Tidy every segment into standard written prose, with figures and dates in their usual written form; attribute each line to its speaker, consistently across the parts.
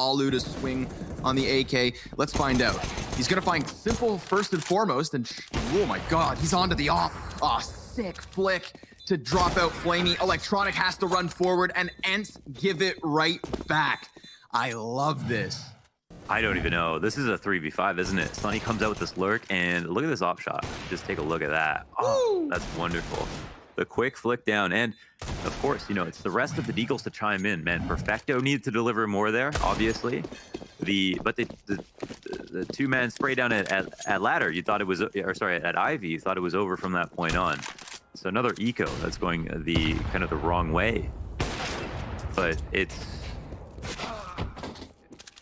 Speaker 1: Alu to swing on the AK. Let's find out. He's gonna find Simple first and foremost, and oh my god, he's onto the op. Ah, sick flick to drop out Flamey. Electronic has to run forward, and Ence give it right back. I love this.
Speaker 2: I don't even know. This is a 3v5, isn't it? Sunny comes out with this lurk, and look at this op shot. Just take a look at that. Oh, that's wonderful. The quick flick down, and of course, you know, it's the rest of the Deagles to chime in. Man, Perfecto needed to deliver more there, obviously. But the two-man spray down at ladder, you thought it was, or sorry, at Ivy, you thought it was over from that point on. So another eco that's going the kind of the wrong way. But it's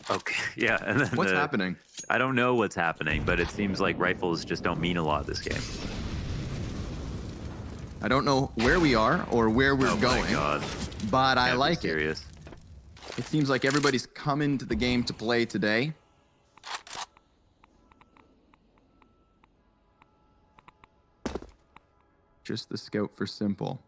Speaker 2: okay, yeah. And then
Speaker 1: what's happening?
Speaker 2: I don't know what's happening, but it seems like rifles just don't mean a lot this game.
Speaker 1: I don't know where we are or where we're going, but I like it. It seems like everybody's come into the game to play today. Just the scout for Simple.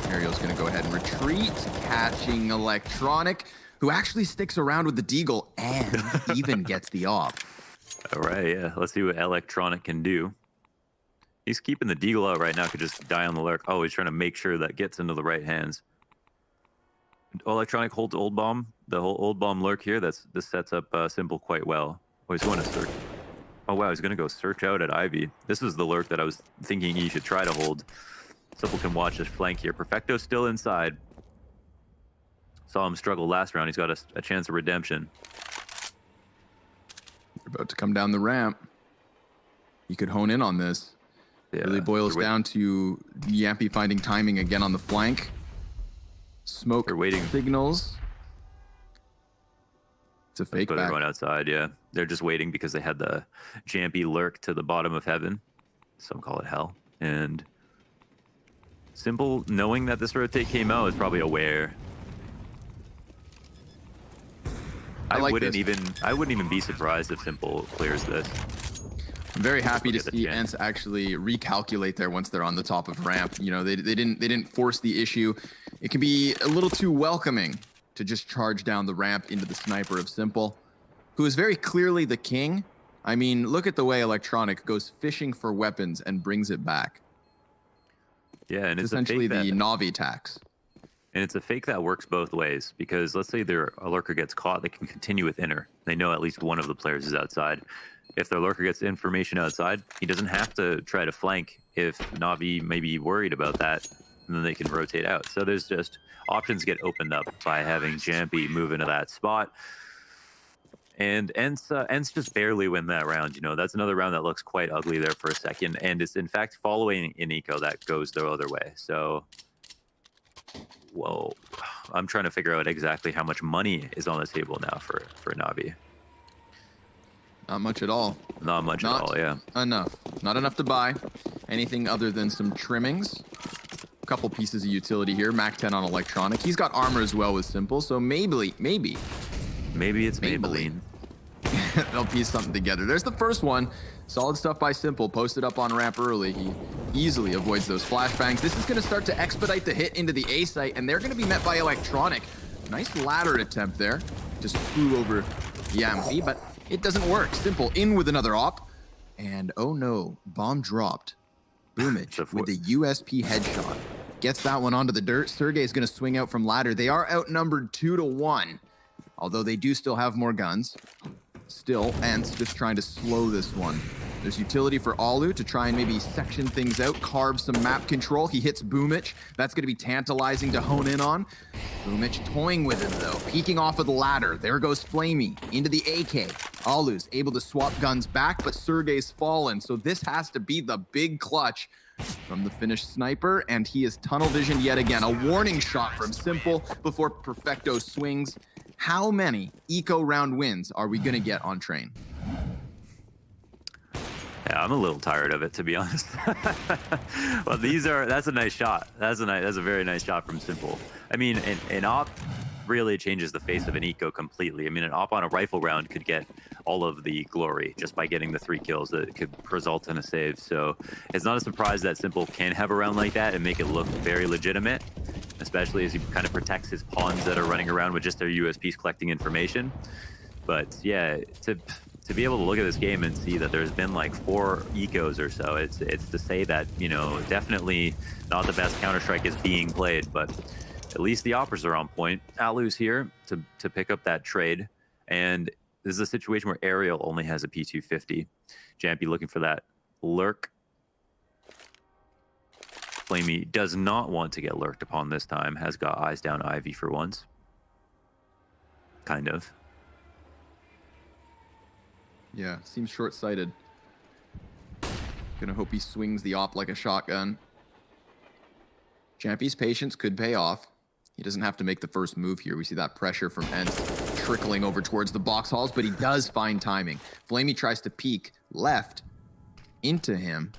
Speaker 1: Ariel's going to go ahead and retreat, catching Electronic, who actually sticks around with the Deagle and even gets the op.
Speaker 2: All right, yeah. Let's see what Electronic can do. He's keeping the Deagle out right now. Could just die on the lurk. Oh, he's trying to make sure that gets into the right hands. Electronic holds Old Bomb. The whole Old Bomb lurk here. This sets up Simple quite well. Oh, he's going to search. Oh, wow. He's going to go search out at Ivy. This is the lurk that I was thinking he should try to hold. Simple can watch this flank here. Perfecto's still inside. Saw him struggle last round. He's got a chance of redemption.
Speaker 1: They're about to come down the ramp. You could hone in on this. Yeah, really boils down to Yampy finding timing again on the flank. Smoke signals. It's a fake back.
Speaker 2: They're going outside, yeah. They're just waiting because they had the Jampy lurk to the bottom of heaven. Some call it hell. And Simple, knowing that this rotate came out, is probably aware. I wouldn't even be surprised if Simple clears this.
Speaker 1: I'm very happy to see Ence actually recalculate there once they're on the top of ramp. You know, they didn't force the issue. It can be a little too welcoming to just charge down the ramp into the sniper of Simple, who is very clearly the king. I mean, look at the way Electronic goes fishing for weapons and brings it back.
Speaker 2: Yeah, and it's
Speaker 1: essentially the Navi tax.
Speaker 2: And it's a fake that works both ways, because let's say a lurker gets caught, they can continue with inner. They know at least one of the players is outside. If their lurker gets information outside, he doesn't have to try to flank if Navi may be worried about that, and then they can rotate out. So there's just options get opened up by having Jampy move into that spot. And Ence just barely win that round. You know, that's another round that looks quite ugly there for a second. And it's in fact following an eco that goes the other way. So, whoa, I'm trying to figure out exactly how much money is on the table now for Navi.
Speaker 1: Not much at all.
Speaker 2: Not much at all, yeah.
Speaker 1: Enough. Not enough to buy anything other than some trimmings. A couple pieces of utility here. Mac 10 on Electronic. He's got armor as well with Simple, so maybe it's Maybelline. They'll piece something together. There's the first one. Solid stuff by Simple. Posted up on ramp early. He easily avoids those flashbangs. This is going to start to expedite the hit into the A site, and they're going to be met by Electronic. Nice ladder attempt there. Just flew over Yampy, but it doesn't work. Simple in with another op. And oh no, bomb dropped. Boomage with the USP headshot. Gets that one onto the dirt. Sergey's going to swing out from ladder. They are outnumbered 2-1. Although they do still have more guns. Still, Ence just trying to slow this one. There's utility for Alu to try and maybe section things out, carve some map control. He hits Boomich. That's going to be tantalizing to hone in on. Boomich toying with him, though. Peeking off of the ladder. There goes Flamey into the AK. Alu's able to swap guns back, but Sergey's fallen. So this has to be the big clutch from the Finnish sniper, and he is tunnel vision yet again. A warning shot from Simple before Perfecto swings. How many eco round wins are we going to get on Train?
Speaker 2: Yeah, I'm a little tired of it, to be honest. Well, that's a nice shot. That's a very nice shot from Simple. I mean, an op really changes the face of an eco completely. I mean, an op on a rifle round could get all of the glory just by getting the 3 kills that could result in a save. So it's not a surprise that Simple can have a round like that and make it look very legitimate, especially as he kind of protects his pawns that are running around with just their USPs collecting information. But yeah, to be able to look at this game and see that there's been like 4 ecos or so, it's to say that, you know, definitely not the best Counter-Strike is being played, but at least the operas are on point. Alu's here to pick up that trade, and this is a situation where Ariel only has a P250. Jampy looking for that lurk. Flamey does not want to get lurked upon this time, has got eyes down Ivy for once. Kind of.
Speaker 1: Yeah, seems short-sighted. Gonna hope he swings the op like a shotgun. Champy's patience could pay off. He doesn't have to make the first move here. We see that pressure from Ence trickling over towards the box halls, but he does find timing. Flamey tries to peek left into him.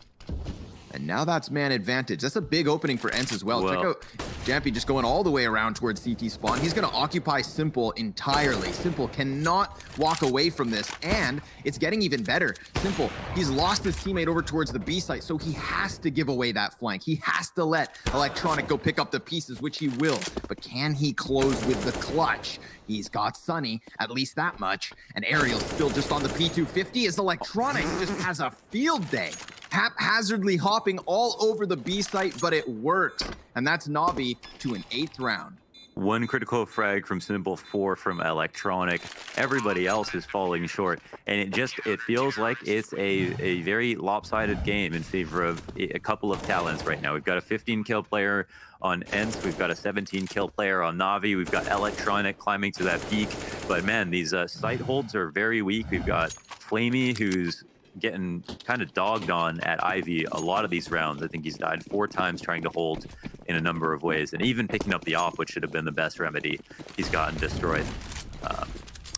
Speaker 1: And now that's man advantage. That's a big opening for Ence as well. Check out Jampy just going all the way around towards CT spawn. He's going to occupy Simple entirely. Simple cannot walk away from this, and it's getting even better. Simple, he's lost his teammate over towards the B site, so he has to give away that flank. He has to let Electronic go pick up the pieces, which he will. But can he close with the clutch? He's got Sunny, at least that much. And Ariel's still just on the P250 as Electronic just has a field day. Haphazardly hopping all over the B site, but it works. And that's Navi to an 8th round.
Speaker 2: 1 critical frag from Simple, 4 from Electronic. Everybody else is falling short. And it feels like it's a very lopsided game in favor of a couple of talents right now. We've got a 15 kill player on Ence. We've got a 17 kill player on Navi. We've got Electronic climbing to that peak. But man, these site holds are very weak. We've got Flamey, who's getting kind of dogged on at Ivy a lot of these rounds. I think he's died 4 times trying to hold in a number of ways, and even picking up the op, which should have been the best remedy, he's gotten destroyed.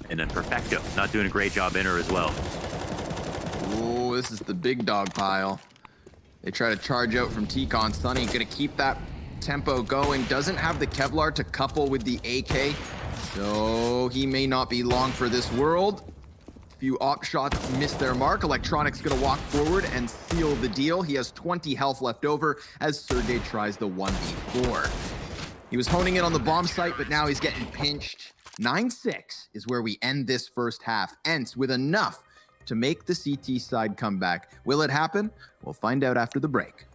Speaker 2: And then Perfecto, not doing a great job in her as well.
Speaker 1: Oh, this is the big dog pile. They try to charge out from T-Con. Sunny gonna keep that tempo going. Doesn't have the Kevlar to couple with the AK, so he may not be long for this world. Few op shots miss their mark. Electronic's gonna walk forward and seal the deal. He has 20 health left over as Sergey tries the 1v4. He was honing in on the bomb site, but now he's getting pinched. 9-6 is where we end this first half. Ence with enough to make the CT side come back. Will it happen? We'll find out after the break.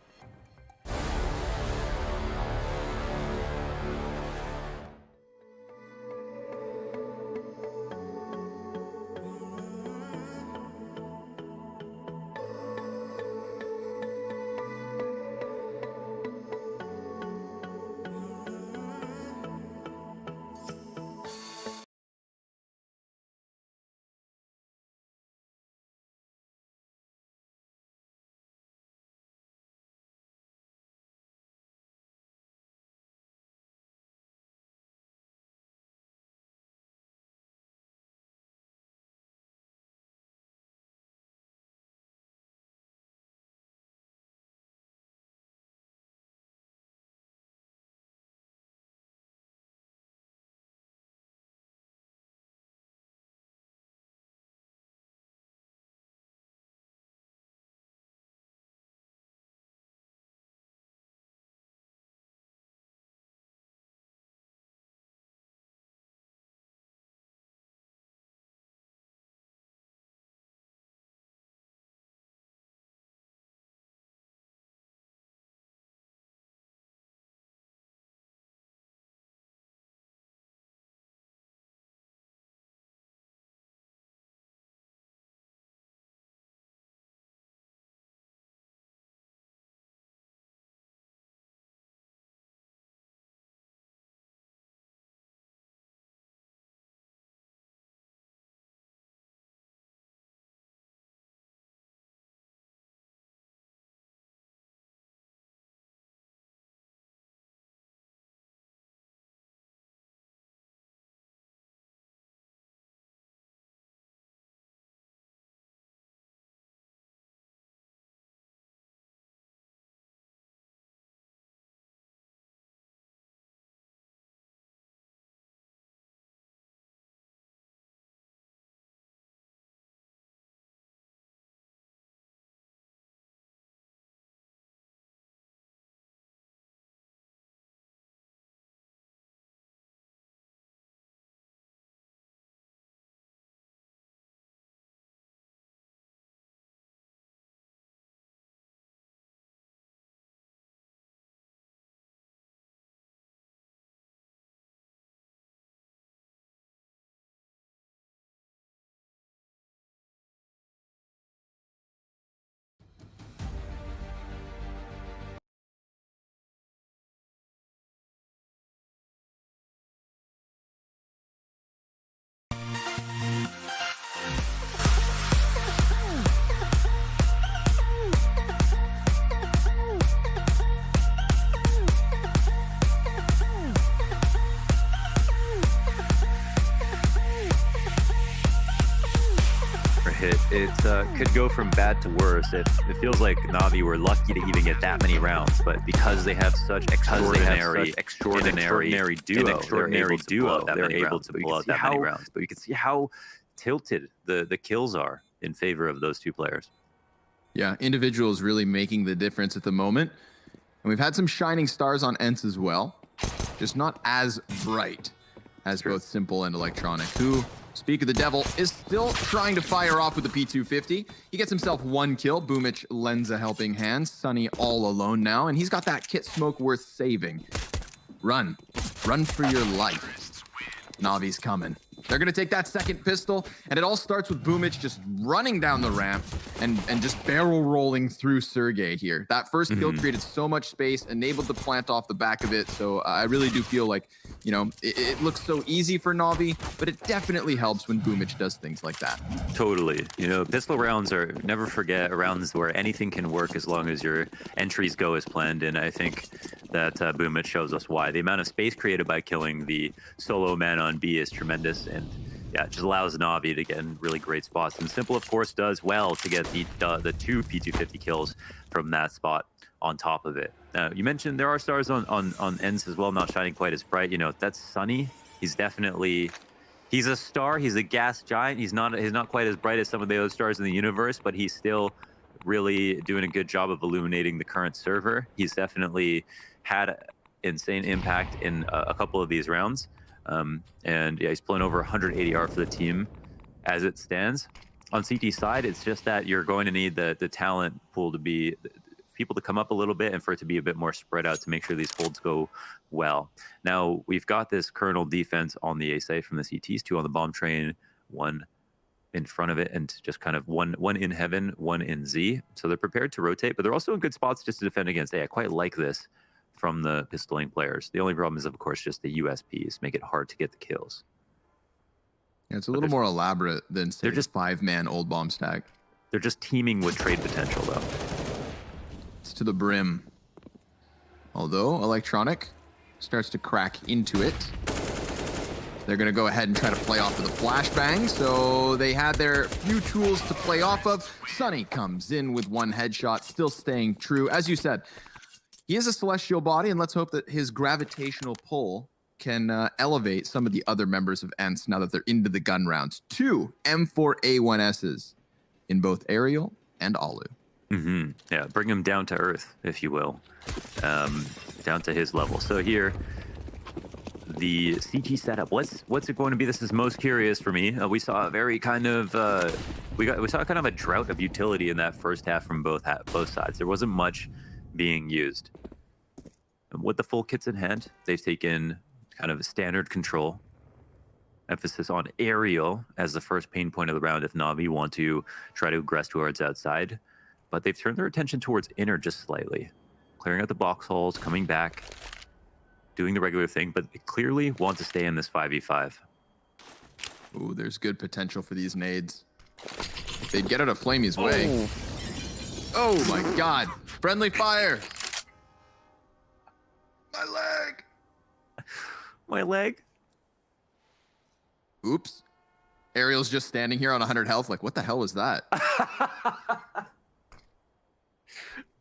Speaker 2: hit. It could go from bad to worse. It feels like Navi were lucky to even get that many rounds, but because they have such extraordinary duo, they're able to pull out that many rounds. But you can see how tilted the kills are in favor of those two players.
Speaker 1: Yeah, individuals really making the difference at the moment. And we've had some shining stars on Ence as well, just not as bright as both Simple and Electronic, who, speak of the devil, is still trying to fire off with the P250. He gets himself 1 kill. Boomich lends a helping hand. Sunny all alone now, and he's got that kit smoke worth saving. Run. Run for your life. Navi's coming. They're going to take that second pistol, and it all starts with Boomich just running down the ramp and just barrel rolling through Sergey here. That first kill created so much space, enabled the plant off the back of it, so I really do feel like, you know, it looks so easy for Navi, but it definitely helps when Boomich does things like that.
Speaker 2: Totally. You know, pistol rounds are, never forget, rounds where anything can work as long as your entries go as planned, and I think that Boomich shows us why. The amount of space created by killing the solo man on B is tremendous, and yeah, it just allows Navi to get in really great spots. And Simple, of course, does well to get the 2 P250 kills from that spot on top of it. You mentioned there are stars on Ence as well, not shining quite as bright. You know, that's Sunny. He's a star. He's a gas giant. He's not quite as bright as some of the other stars in the universe, but he's still really doing a good job of illuminating the current server. He's definitely had insane impact in a couple of these rounds. And yeah, he's pulling over 100 ADR for the team as it stands. On CT side, it's just that you're going to need the talent pool to be people to come up a little bit and for it to be a bit more spread out to make sure these holds go well. Now, we've got this kernel defense on the A side from the CTs, 2 on the bomb train, 1 in front of it, and just kind of one in heaven, 1 in Z. So they're prepared to rotate, but they're also in good spots just to defend against A. I quite like this from the pistoling players. The only problem is, of course, just the USPs make it hard to get the kills.
Speaker 1: Yeah, it's a little more elaborate than, say,
Speaker 2: they're just
Speaker 1: 5-man old bomb stack.
Speaker 2: They're just teaming with trade potential, though.
Speaker 1: It's to the brim. Although Electronic starts to crack into it. They're going to go ahead and try to play off of the flashbang. So they had their few tools to play off of. Sunny comes in with 1 headshot, still staying true. As you said, he is a celestial body, and let's hope that his gravitational pull can elevate some of the other members of Ence now that they're into the gun rounds. 2 M4A1Ss in both Aerial and Alu.
Speaker 2: Yeah, bring him down to earth, if you will, down to his level. So here, the CT setup. What's it going to be? This is most curious for me. We saw a very kind of we saw kind of a drought of utility in that first half from both sides. There wasn't much being used. And with the full kits in hand, they've taken kind of a standard control, emphasis on aerial as the first pain point of the round if Navi want to try to aggress towards outside. But they've turned their attention towards inner just slightly, clearing out the box holes, coming back, doing the regular thing, but they clearly want to stay in this 5v5.
Speaker 1: Ooh, there's good potential for these nades. If they get out of Flamey's way. Oh my god. Friendly fire. My leg.
Speaker 2: My leg.
Speaker 1: Oops. Ariel's just standing here on 100 health like, what the hell was that?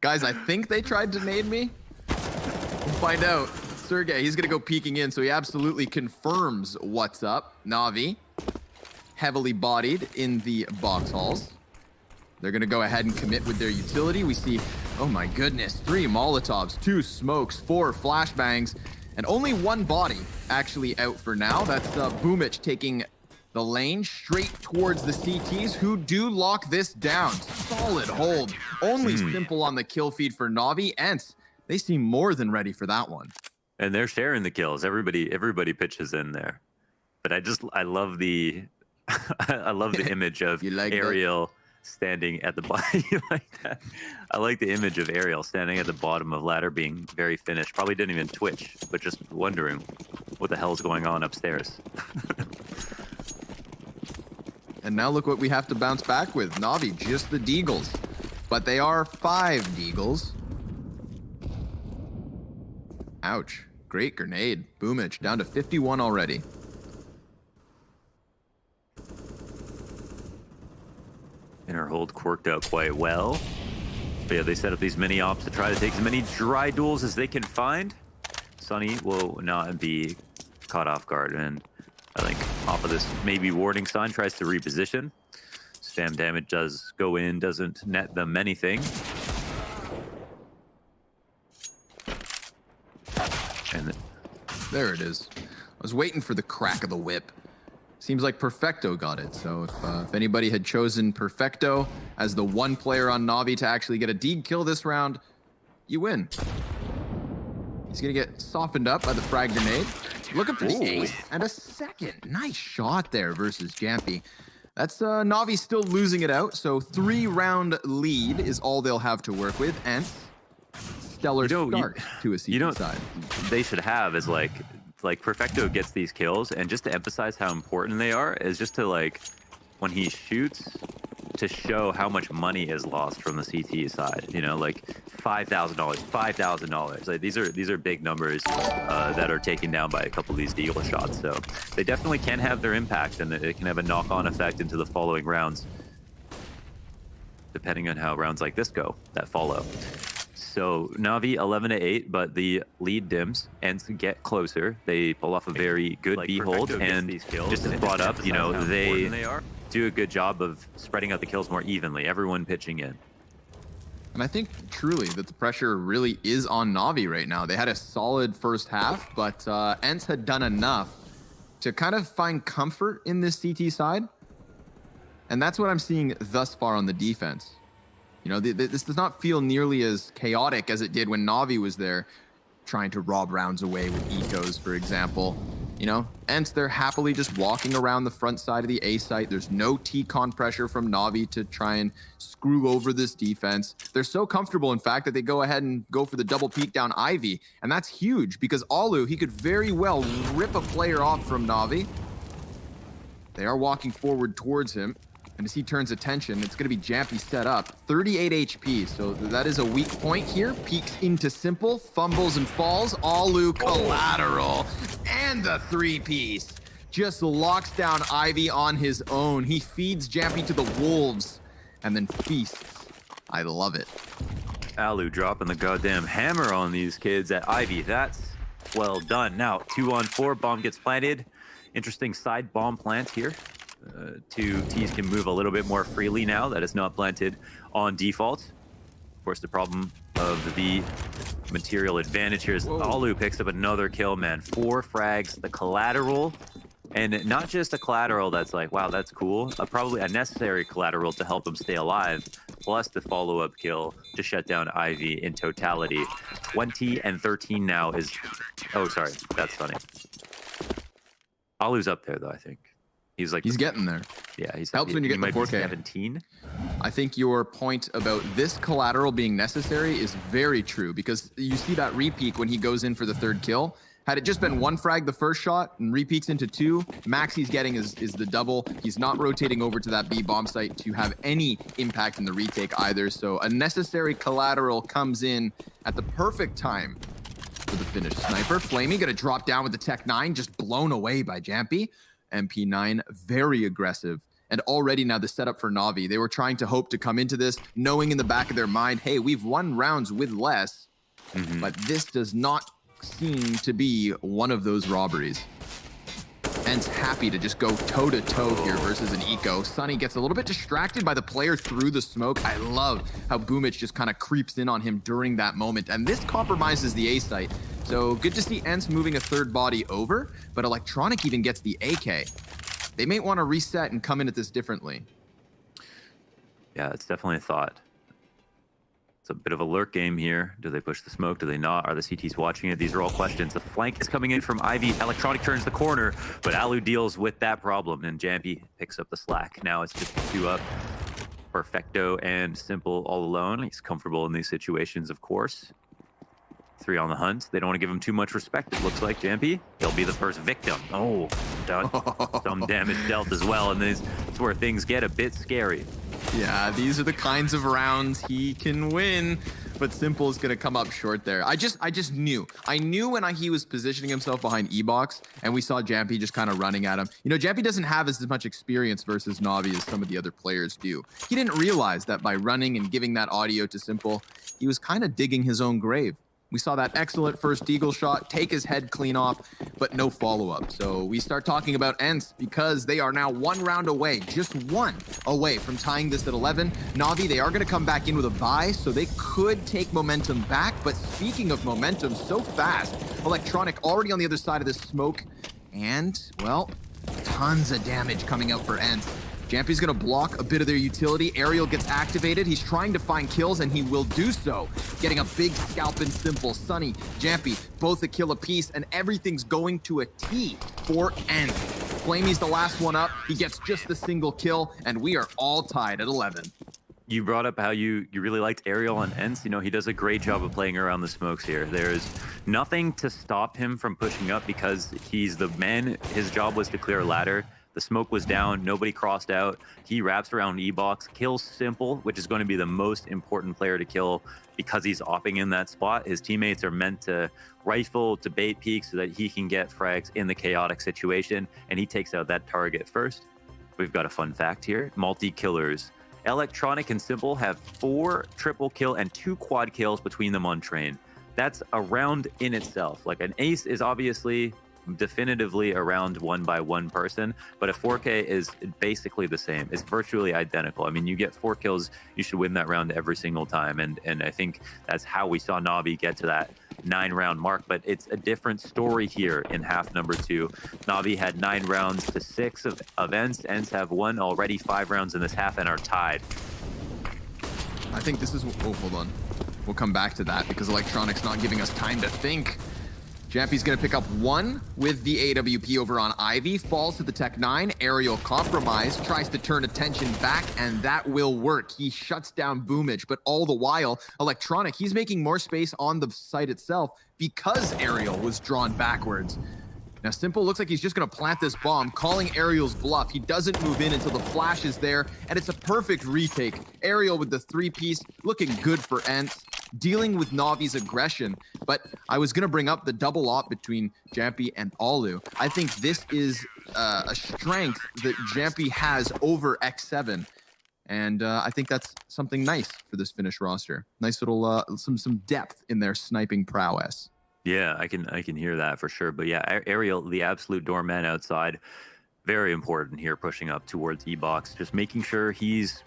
Speaker 1: Guys, I think they tried to nade me. We'll find out. Sergey, he's going to go peeking in, so he absolutely confirms what's up. Navi, heavily bodied in the box halls. They're going to go ahead and commit with their utility. We see, oh my goodness, 3 Molotovs, 2 smokes, 4 flashbangs, and only 1 body actually out for now. That's Boomich taking the lane straight towards the CTs, who do lock this down. Solid hold. Only Simple on the kill feed for Navi. Ence, they seem more than ready for that one.
Speaker 2: And they're sharing the kills. Everybody pitches in there. But I love the I love the image of
Speaker 1: like
Speaker 2: Ariel standing at the bottom. You like that? I like the image of Ariel standing at the bottom of ladder, being very finished. Probably didn't even twitch, but just wondering what the hell is going on upstairs.
Speaker 1: And now look what we have to bounce back with. Navi, just the Deagles. But they are 5 Deagles. Ouch. Great grenade. Boomich down to 51 already.
Speaker 2: Inner hold quirked out quite well. But yeah, they set up these mini ops to try to take as many dry duels as they can find. Sunny will not be caught off guard, and I think off of this maybe warning sign tries to reposition. Spam damage does go in, doesn't net them anything. And
Speaker 1: there it is. I was waiting for the crack of the whip. Seems like Perfecto got it. So if anybody had chosen Perfecto as the one player on Navi to actually get a deeg kill this round, you win. He's gonna get softened up by the frag grenade. Looking for the ace and a second. Nice shot there versus Jampy. That's Navi still losing it out. So 3-round lead is all they'll have to work with. And stellar start to a CT side.
Speaker 2: They should have is like Perfecto gets these kills, and just to emphasize how important they are is just to like when he shoots to show how much money is lost from the CT side. You know, like $5,000, $5,000. Like these are big numbers that are taken down by a couple of these deagle shots. So they definitely can have their impact, and it can have a knock-on effect into the following rounds, depending on how rounds like this go that follow. So Navi 11-8, but the lead dims and get closer. They pull off a very good B hold, and just as brought up, you know, they do a good job of spreading out the kills more evenly. Everyone pitching in.
Speaker 1: And I think truly that the pressure really is on Navi right now. They had a solid first half, but Ence had done enough to kind of find comfort in this CT side. And that's what I'm seeing thus far on the defense. You know, this does not feel nearly as chaotic as it did when Navi was there, trying to rob rounds away with ecos, for example. You know, Ence, they're happily just walking around the front side of the A site. There's no T-con pressure from Navi to try and screw over this defense. They're so comfortable, in fact, that they go ahead and go for the double peek down Ivy. And that's huge because Alu, he could very well rip a player off from Navi. They are walking forward towards him. And as he turns attention, it's going to be Jampy set up. 38 HP, so that is a weak point here. Peeks into simple, fumbles and falls. Alu collateral, and the 3-piece. Just locks down Ivy on his own. He feeds Jampy to the wolves, and then feasts. I love it.
Speaker 2: Alu dropping the goddamn hammer on these kids at Ivy. That's well done. Now, 2-on-4, bomb gets planted. Interesting side bomb plant here. Two T's can move a little bit more freely now that it's not planted on default. Of course, the problem of the material advantage here is Alu picks up another kill, man. 4 frags, the collateral, and not just a collateral that's like, wow, that's cool. Probably a necessary collateral to help him stay alive, plus the follow-up kill to shut down Ivy in totality. 20 and 13 now is... Oh, sorry, that's funny. Alu's up there, though, I think. He's
Speaker 1: getting there.
Speaker 2: Yeah, he's
Speaker 1: helps when you get the 4K.
Speaker 2: 17.
Speaker 1: I think your point about this collateral being necessary is very true, because you see that repeat when he goes in for the 3rd kill. Had it just been 1 frag the first shot and repeats into 2, max he's getting is the double. He's not rotating over to that B bomb site to have any impact in the retake either. So a necessary collateral comes in at the perfect time for the finish. Sniper, Flamey, gonna drop down with the Tech 9, just blown away by Jampy. MP9, very aggressive. And already now the setup for Navi, they were trying to hope to come into this, knowing in the back of their mind, hey, we've won rounds with less, but this does not seem to be one of those robberies. Ence happy to just go toe-to-toe here versus an eco. Sunny gets a little bit distracted by the player through the smoke. I love how Boomich just kind of creeps in on him during that moment. And this compromises the A site. So good to see Ence moving a 3rd body over, but Electronic even gets the AK. They may want to reset and come in at this differently.
Speaker 2: Yeah, it's definitely a thought. It's a bit of a lurk game here. Do they push the smoke? Do they not? Are the CTs watching it? These are all questions. The flank is coming in from Ivy. Electronic turns the corner, but Alu deals with that problem, and Jampy picks up the slack. Now it's just 2 up. Perfecto and Simple all alone. He's comfortable in these situations, of course. 3 on the hunt. They don't want to give him too much respect, it looks like. Jampy, he'll be the first victim. Oh, done. Some damage dealt as well, and this is where things get a bit scary.
Speaker 1: Yeah, these are the kinds of rounds he can win. But but Simple is gonna come up short there. I just knew. I knew when he was positioning himself behind E-Box, and we saw Jampy just kind of running at him. You know, Jampy doesn't have as much experience versus Navi as some of the other players do. He didn't realize that by running and giving that audio to Simple, he was kind of digging his own grave. We saw that excellent first Deagle shot, take his head clean off, but no follow-up. So we start talking about Ence because they are now 1 round away, just 1 away from tying this at 11. Navi, they are going to come back in with a bye, so they could take momentum back. But speaking of momentum, so fast, Electronic already on the other side of this smoke. And, well, tons of damage coming out for Ence. Jampy's gonna block a bit of their utility. Aerial gets activated. He's trying to find kills, and he will do so. Getting a big scalp and Simple. Sunny, Jampy, both a kill apiece, and everything's going to a T for Ence. Flamey's the last one up. He gets just the single kill, and we are all tied at 11.
Speaker 2: You brought up how you really liked Aerial on Ence. You know, he does a great job of playing around the smokes here. There's nothing to stop him from pushing up because he's the man. His job was to clear a ladder. The smoke was down, nobody crossed out. He wraps around E-Box, kills Simple, which is going to be the most important player to kill because he's opping in that spot. His teammates are meant to rifle, to bait peek so that he can get frags in the chaotic situation, and he takes out that target first. We've got a fun fact here. Multi-killers. Electronic and Simple have 4 triple kill and 2 quad kills between them on train. That's a round in itself. Like an ace is obviously definitively around 1 by 1 person, but a 4K is basically the same. It's virtually identical. I mean, you get 4 kills, you should win that round every single time, and I think that's how we saw Navi get to that 9-round mark. But it's a different story here in half number 2. Navi had 9 rounds to 6 of Ence. Ence have won already 5 rounds in this half and are tied.
Speaker 1: I think this is, oh, hold on. We'll come back to that because Electronic's not giving us time to think. Jampy's gonna pick up 1 with the AWP over on Ivy, falls to the Tech 9, Aerial compromise, tries to turn attention back, and that will work. He shuts down Boomage, but all the while, Electronic, he's making more space on the site itself because Aerial was drawn backwards. Now, Simple looks like he's just gonna plant this bomb, calling Aerial's bluff. He doesn't move in until the flash is there, and it's a perfect retake. Aerial with the 3-piece, looking good for Ence, dealing with Navi's aggression. But I was gonna bring up the double op between Jampy and Alu. I think this is a strength that Jampy has over X7. And I think that's something nice for this Finnish roster. Nice little, some depth in their sniping prowess.
Speaker 2: Yeah, I can hear that for sure. But yeah, Aerial, the absolute doorman outside, very important here, pushing up towards E-Box, just making sure he's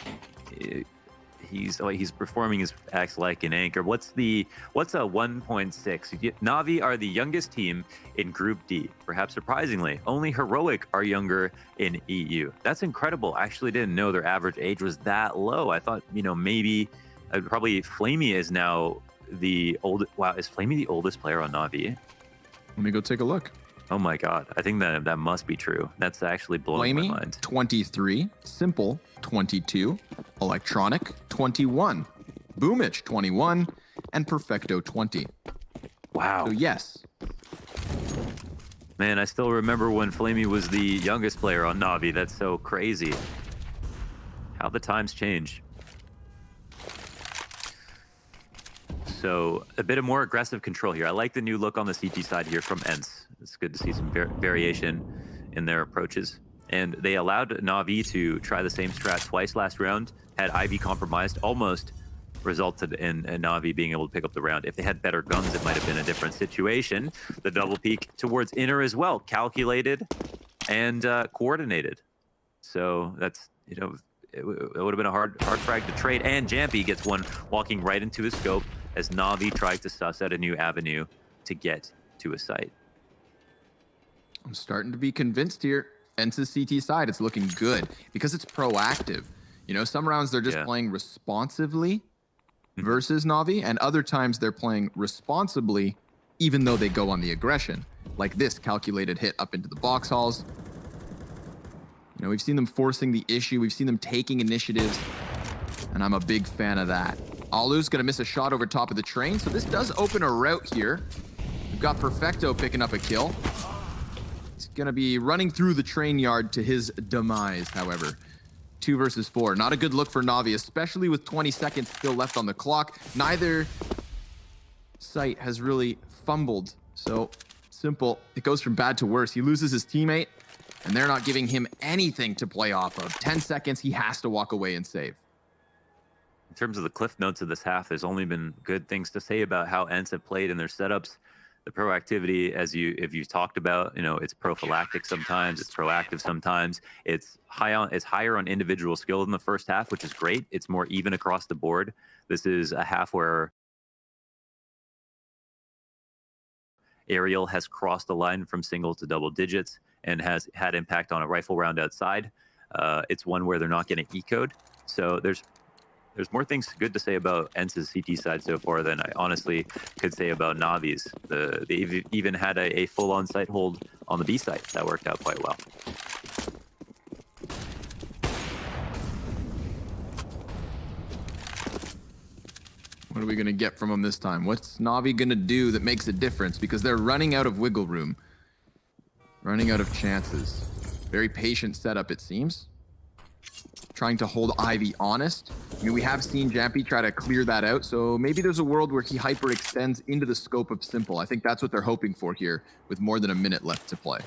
Speaker 2: performing his acts like an anchor. What's a 1.6? Navi are the youngest team in Group D. Perhaps surprisingly, only Heroic are younger in EU. That's incredible. I actually didn't know their average age was that low. I thought, you know, maybe probably Flamey is now the oldest. Wow, is Flamey the oldest player on Navi?
Speaker 1: Let me go take a look.
Speaker 2: Oh my god, I think that must be true. That's actually blowing my mind. 23, Simple 22, Electronic 21, Boomage 21, and Perfecto 20. Wow.
Speaker 1: So yes.
Speaker 2: Man, I still remember when Flamey was the youngest player on Navi. That's so crazy. How the times change. So a bit of more aggressive control here. I like the new look on the CT side here from Ence. It's good to see some variation in their approaches. And they allowed Navi to try the same strat twice last round. Had Ivy compromised, almost resulted in Navi being able to pick up the round. If they had better guns, it might have been a different situation. The double peek towards inner as well, calculated and coordinated. So that's, you know, it would have been a hard frag to trade. And Jampy gets one walking right into his scope as Navi tried to suss out a new avenue to get to a site.
Speaker 1: I'm starting to be convinced here. Ence's CT side, it's looking good because it's proactive. You know, some rounds they're just playing responsively versus Navi, and other times they're playing responsibly even though they go on the aggression. Like this calculated hit up into the box halls. You know, we've seen them forcing the issue. We've seen them taking initiatives, and I'm a big fan of that. Alu's gonna miss a shot over top of the train, so this does open a route here. We've got Perfecto picking up a kill. He's gonna be running through the train yard to his demise, however. 2 versus 4. Not a good look for Navi, especially with 20 seconds still left on the clock. Neither site has really fumbled. So Simple, it goes from bad to worse. He loses his teammate, and they're not giving him anything to play off of. 10 seconds, he has to walk away and save.
Speaker 2: In terms of the cliff notes of this half, there's only been good things to say about how Ence have played in their setups. The proactivity, if you talked about, it's prophylactic sometimes, it's proactive sometimes. It's higher on individual skill in the first half, which is great. It's more even across the board. This is a half where Aerial has crossed the line from single to double digits and has had impact on a rifle round outside. It's one where they're not getting ecoed. So there's more things good to say about Ence's CT side so far than I honestly could say about Navi's. They even had a full on-site hold on the B site. That worked out quite well.
Speaker 1: What are we going to get from them this time? What's Navi going to do that makes a difference? Because they're running out of wiggle room. Running out of chances. Very patient setup, it seems. Trying to hold Ivy honest. I mean, we have seen Jampy try to clear that out, so maybe there's a world where he hyperextends into the scope of Simple. I think that's what they're hoping for here, with more than a minute left to play.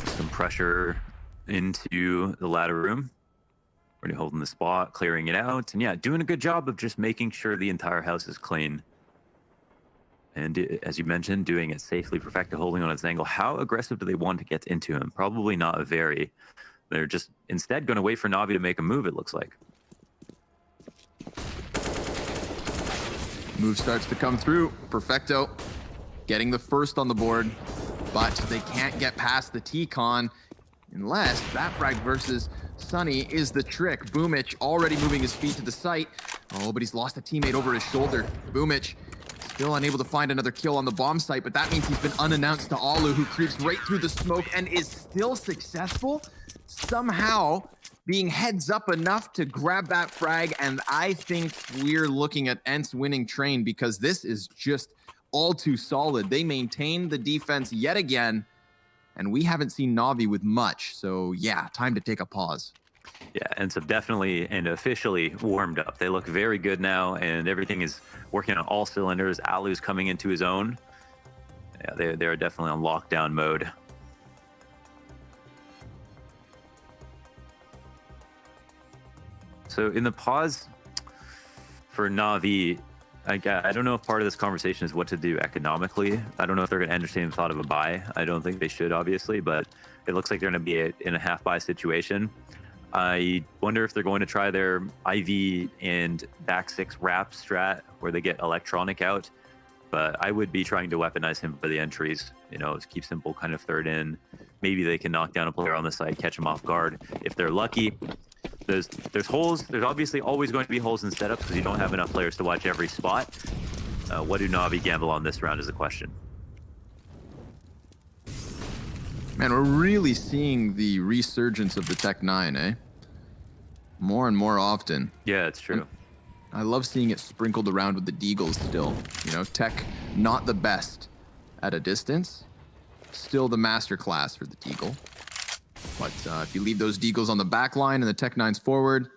Speaker 2: Some pressure into the ladder room. Already holding the spot, clearing it out, and yeah, doing a good job of just making sure the entire house is clean. And as you mentioned, doing it safely, Perfecta holding on its angle. How aggressive do they want to get into him? Probably not very. They're just instead going to wait for Navi to make a move, it looks like.
Speaker 1: Move starts to come through. Perfecto getting the first on the board, but they can't get past the T-Con unless that frag versus Sunny is the trick. Boomich already moving his feet to the site. Oh, but he's lost a teammate over his shoulder. Boomich still unable to find another kill on the bomb site, but that means he's been unannounced to Alu, who creeps right through the smoke and is still successful, somehow being heads up enough to grab that frag. And I think we're looking at Ence winning train, because this is just all too solid. They maintain the defense yet again, and we haven't seen Navi with much. So yeah, time to take a pause.
Speaker 2: Yeah, Ence have definitely and officially warmed up. They look very good now, and everything is working on all cylinders. Alu's coming into his own. Yeah, they're definitely on lockdown mode. So in the pause for Navi, I don't know if part of this conversation is what to do economically. I don't know if they're going to entertain the thought of a buy. I don't think they should, obviously, but it looks like they're going to be in a half buy situation. I wonder if they're going to try their IV and back six wrap strat where they get electronic out, but I would be trying to weaponize him for the entries, to keep Simple kind of third in. Maybe they can knock down a player on the side, catch him off guard. If they're lucky, there's holes. There's obviously always going to be holes in setups because you don't have enough players to watch every spot. What do Navi gamble on this round is the question.
Speaker 1: Man, we're really seeing the resurgence of the Tech 9, eh? More and more often.
Speaker 2: Yeah, it's true.
Speaker 1: I love seeing it sprinkled around with the Deagles still. Tech not the best at a distance. Still the master class for the Deagle. But if you leave those Deagles on the back line and the Tech 9's forward,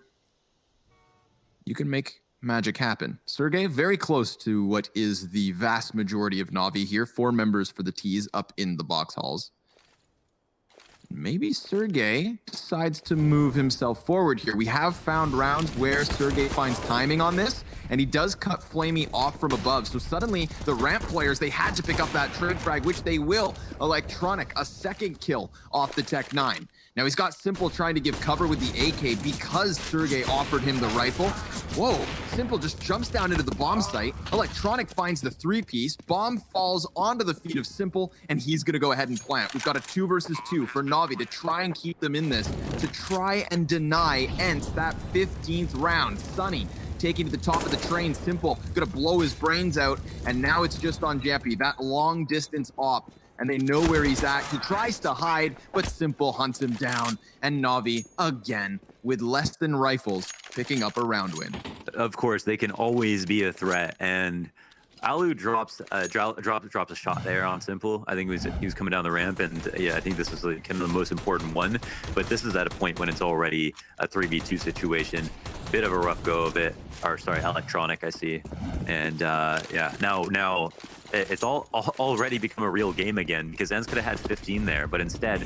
Speaker 1: you can make magic happen. Sergey, very close to what is the vast majority of Navi here. 4 members for the T's up in the box halls. Maybe Sergey decides to move himself forward here. We have found rounds where Sergey finds timing on this, and he does cut Flamey off from above. So suddenly, the ramp players, they had to pick up that trade frag, which they will. Electronic, a second kill off the Tech 9. Now he's got Simple trying to give cover with the AK because Sergey offered him the rifle. Whoa, Simple just jumps down into the bomb site. Electronic finds the 3-piece. Bomb falls onto the feet of Simple, and he's gonna go ahead and plant. We've got a 2 versus 2 for Navi to try and keep them in this, to try and deny Ence that 15th round. Sunny taking to the top of the train. Simple gonna blow his brains out, and now it's just on Jeppy, that long distance op. and they know where he's at. He tries to hide, but Simple hunts him down, and Navi, again, with less than rifles, picking up a round win.
Speaker 2: Of course, they can always be a threat, and Alu drops a shot there on Simple. I think he was coming down the ramp, and yeah, I think this is like kind of the most important one. But this is at a point when it's already a 3v2 situation. Bit of a rough go of it, or sorry, electronic, I see. And yeah, now it's already become a real game again, because Ence could have had 15 there, but instead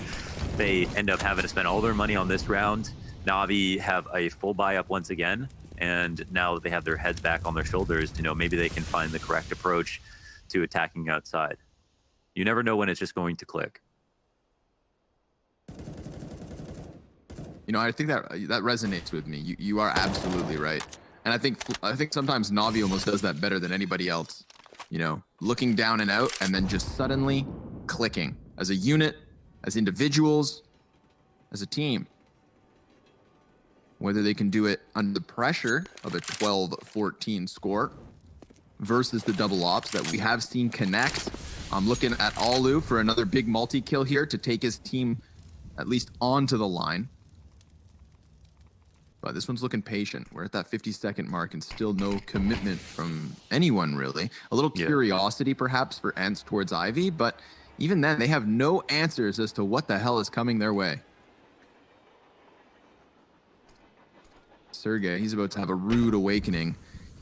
Speaker 2: they end up having to spend all their money on this round. Navi have a full buy up once again. And now that they have their heads back on their shoulders, you know, maybe they can find the correct approach to attacking outside. You never know when it's just going to click.
Speaker 1: You know, I think that resonates with me. You are absolutely right. And I think sometimes Navi almost does that better than anybody else. You know, looking down and out and then just suddenly clicking as a unit, as individuals, as a team. Whether they can do it under the pressure of a 12-14 score versus the double ops that we have seen connect. I'm looking at Alu for another big multi-kill here to take his team at least onto the line. But this one's looking patient. We're at that 50-second mark and still no commitment from anyone, really. A little curiosity, perhaps, for Ence towards Ivy, but even then, they have no answers as to what the hell is coming their way. Sergey, he's about to have a rude awakening.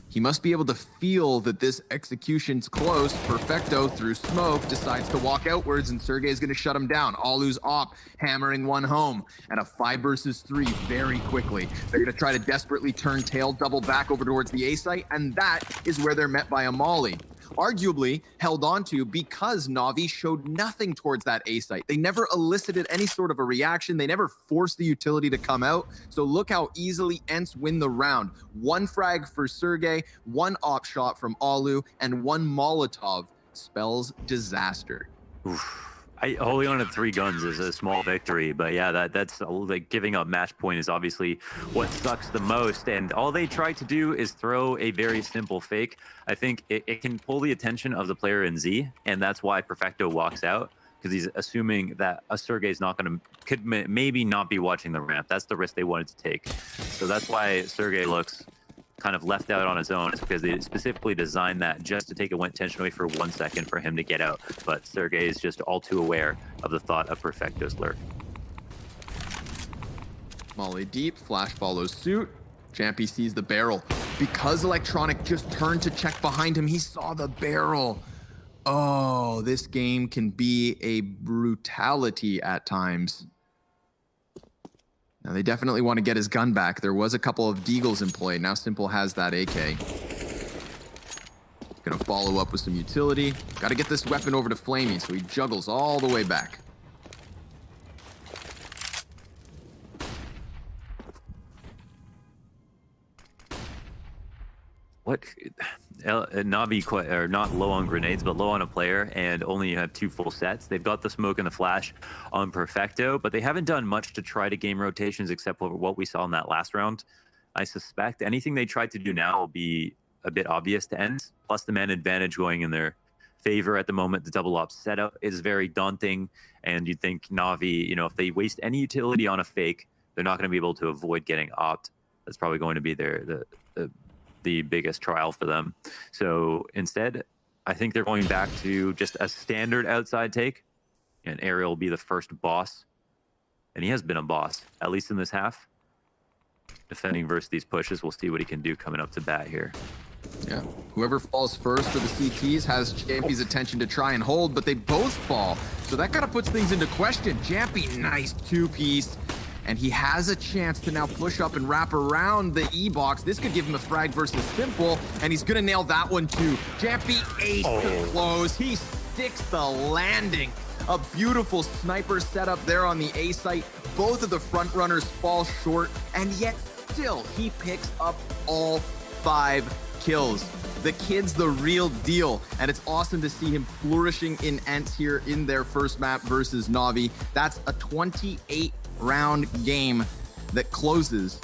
Speaker 1: He must be able to feel that this execution's close. Perfecto, through smoke, decides to walk outwards, and Sergey is going to shut him down. Alu's op, hammering one home, and a 5 versus 3 very quickly. They're going to try to desperately turn tail, double back over towards the A site, and that is where they're met by a molly. Arguably held onto because Navi showed nothing towards that A site. They never elicited any sort of a reaction. They never forced the utility to come out. So look how easily Ence win the round. 1 frag for Sergey, 1 op shot from Alu, and 1 Molotov spells disaster.
Speaker 2: Oof. Holding on to 3 guns is a small victory, but yeah, that's like giving up match point is obviously what sucks the most. And all they try to do is throw a very simple fake. I think it can pull the attention of the player in Z, and that's why Perfecto walks out, because he's assuming that a Sergey's not going to, could maybe not be watching the ramp. That's the risk they wanted to take. So that's why Sergey looks kind of left out on his own. It's because they specifically designed that just to take a tension away for 1 second for him to get out. But Sergey is just all too aware of the thought of Perfecto's lurk.
Speaker 1: Molly deep, flash follows suit. Champy sees the barrel. Because Electronic just turned to check behind him, he saw the barrel. Oh, this game can be a brutality at times. Now, they definitely want to get his gun back. There was a couple of deagles in play. Now Simple has that AK. Gonna follow up with some utility. Got to get this weapon over to Flamey, so he juggles all the way back.
Speaker 2: What? Navi are not low on grenades, but low on a player, and only have 2 full sets. They've got the smoke and the flash on Perfecto, but they haven't done much to try to game rotations except for what we saw in that last round. I suspect anything they try to do now will be a bit obvious to Ence. Plus the man advantage going in their favor at the moment. The double op setup is very daunting, and you'd think Navi, you know, if they waste any utility on a fake, they're not going to be able to avoid getting opt. That's probably going to be the biggest trial for them. So instead, I think they're going back to just a standard outside take, and Ariel will be the first boss. And he has been a boss, at least in this half. Defending versus these pushes, we'll see what he can do coming up to bat here.
Speaker 1: Yeah, whoever falls first for the CTs has Champy's attention to try and hold, but they both fall. So that kind of puts things into question. Champy, nice 2-piece. And he has a chance to now push up and wrap around the E-box. This could give him a frag versus Simple, and he's gonna nail that one too. Champy ace to close. He sticks the landing. A beautiful sniper setup there on the A site. Both of the front runners fall short, and yet still he picks up all 5 kills. The kid's the real deal, and it's awesome to see him flourishing in Ence here in their first map versus Navi. That's a 28-round game that closes